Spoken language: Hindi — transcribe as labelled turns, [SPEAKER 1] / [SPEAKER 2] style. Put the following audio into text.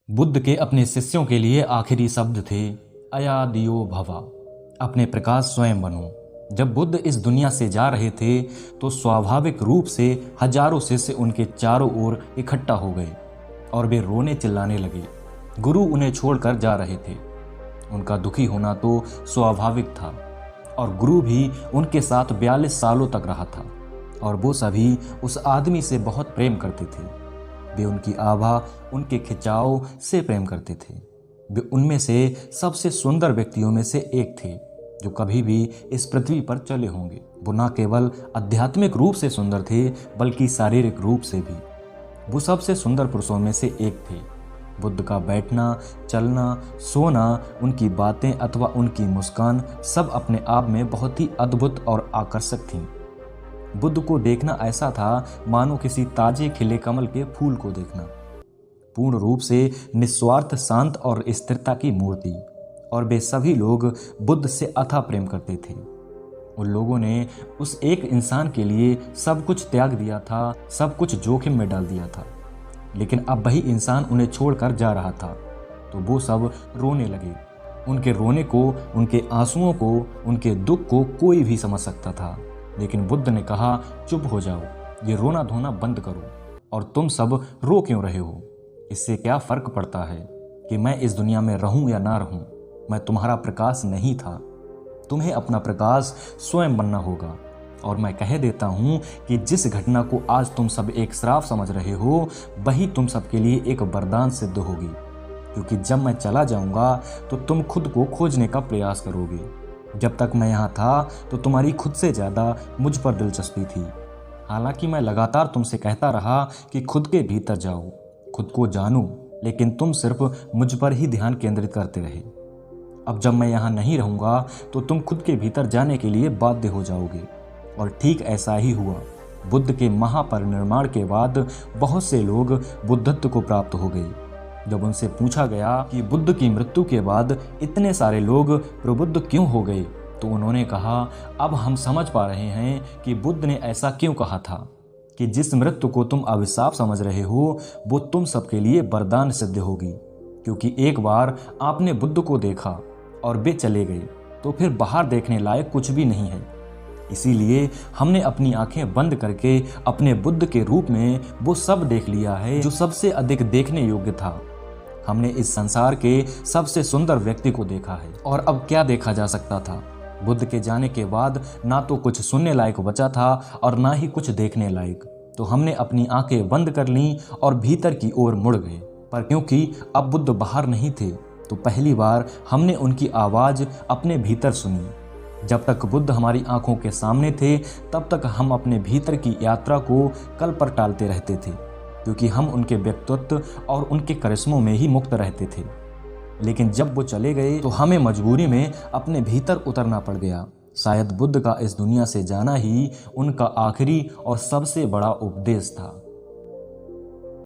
[SPEAKER 1] बुद्ध के अपने शिष्यों के लिए आखिरी शब्द थे अया दियो भवा, अपने प्रकाश स्वयं बनो। जब बुद्ध इस दुनिया से जा रहे थे तो स्वाभाविक रूप से हजारों शिष्य उनके चारों ओर इकट्ठा हो गए और वे रोने चिल्लाने लगे। गुरु उन्हें छोड़कर जा रहे थे। उनका दुखी होना तो स्वाभाविक था और गुरु भी उनके साथ 42 सालों तक रहा था और वो सभी उस आदमी से बहुत प्रेम करते थे। वे उनकी आभा, उनके खिंचाव से प्रेम करते थे। वे उनमें से सबसे सुंदर व्यक्तियों में से एक थे जो कभी भी इस पृथ्वी पर चले होंगे। वो न केवल आध्यात्मिक रूप से सुंदर थे बल्कि शारीरिक रूप से भी। वो सबसे सुंदर पुरुषों में से एक थे। बुद्ध का बैठना, चलना, सोना, उनकी बातें अथवा उनकी मुस्कान सब अपने आप में बहुत ही अद्भुत और आकर्षक थीं। बुद्ध को देखना ऐसा था मानो किसी ताजे खिले कमल के फूल को देखना। पूर्ण रूप से निस्वार्थ, शांत और स्थिरता की मूर्ति। और वे सभी लोग बुद्ध से अथाह प्रेम करते थे। उन लोगों ने उस एक इंसान के लिए सब कुछ त्याग दिया था, सब कुछ जोखिम में डाल दिया था। लेकिन अब वही इंसान उन्हें छोड़कर जा रहा था तो वो सब रोने लगे। उनके रोने को, उनके आंसुओं को, उनके दुख को कोई भी समझ सकता था। लेकिन बुद्ध ने कहा, चुप हो जाओ, ये रोना धोना बंद करो। और तुम सब रो क्यों रहे हो? इससे क्या फर्क पड़ता है कि मैं इस दुनिया में रहूं या ना रहूं? मैं तुम्हारा प्रकाश नहीं था। तुम्हें अपना प्रकाश स्वयं बनना होगा। और मैं कह देता हूं कि जिस घटना को आज तुम सब एक श्राप समझ रहे हो वही तुम सबके लिए एक वरदान सिद्ध होगी। क्योंकि जब मैं चला जाऊंगा तो तुम खुद को खोजने का प्रयास करोगे। जब तक मैं यहाँ था तो तुम्हारी खुद से ज़्यादा मुझ पर दिलचस्पी थी। हालांकि मैं लगातार तुमसे कहता रहा कि खुद के भीतर जाओ, खुद को जानो, लेकिन तुम सिर्फ मुझ पर ही ध्यान केंद्रित करते रहे। अब जब मैं यहाँ नहीं रहूँगा तो तुम खुद के भीतर जाने के लिए बाध्य हो जाओगे। और ठीक ऐसा ही हुआ। बुद्ध के महापरिनिर्वाण के बाद बहुत से लोग बुद्धत्व को प्राप्त हो गए। जब उनसे पूछा गया कि बुद्ध की मृत्यु के बाद इतने सारे लोग प्रबुद्ध क्यों हो गए, तो उन्होंने कहा, अब हम समझ पा रहे हैं कि बुद्ध ने ऐसा क्यों कहा था कि जिस मृत्यु को तुम अभिशाप समझ रहे हो वो तुम सबके लिए वरदान सिद्ध होगी। क्योंकि एक बार आपने बुद्ध को देखा और वे चले गए तो फिर बाहर देखने लायक कुछ भी नहीं है। इसीलिए हमने अपनी आंखें बंद करके अपने बुद्ध के रूप में वो सब देख लिया है जो सबसे अधिक देखने योग्य था। हमने इस संसार के सबसे सुंदर व्यक्ति को देखा है। और अब क्या देखा जा सकता था? बुद्ध के जाने के बाद ना तो कुछ सुनने लायक बचा था और ना ही कुछ देखने लायक। तो हमने अपनी आंखें बंद कर लीं और भीतर की ओर मुड़ गए। पर क्योंकि अब बुद्ध बाहर नहीं थे तो पहली बार हमने उनकी आवाज़ अपने भीतर सुनी। जब तक बुद्ध हमारी आंखों के सामने थे तब तक हम अपने भीतर की यात्रा को कल पर टालते रहते थे, क्योंकि हम उनके व्यक्तित्व और उनके करिश्मों में ही मुक्त रहते थे। लेकिन जब वो चले गए तो हमें मजबूरी में अपने भीतर उतरना पड़ गया। शायद बुद्ध का इस दुनिया से जाना ही उनका आखिरी और सबसे बड़ा उपदेश था।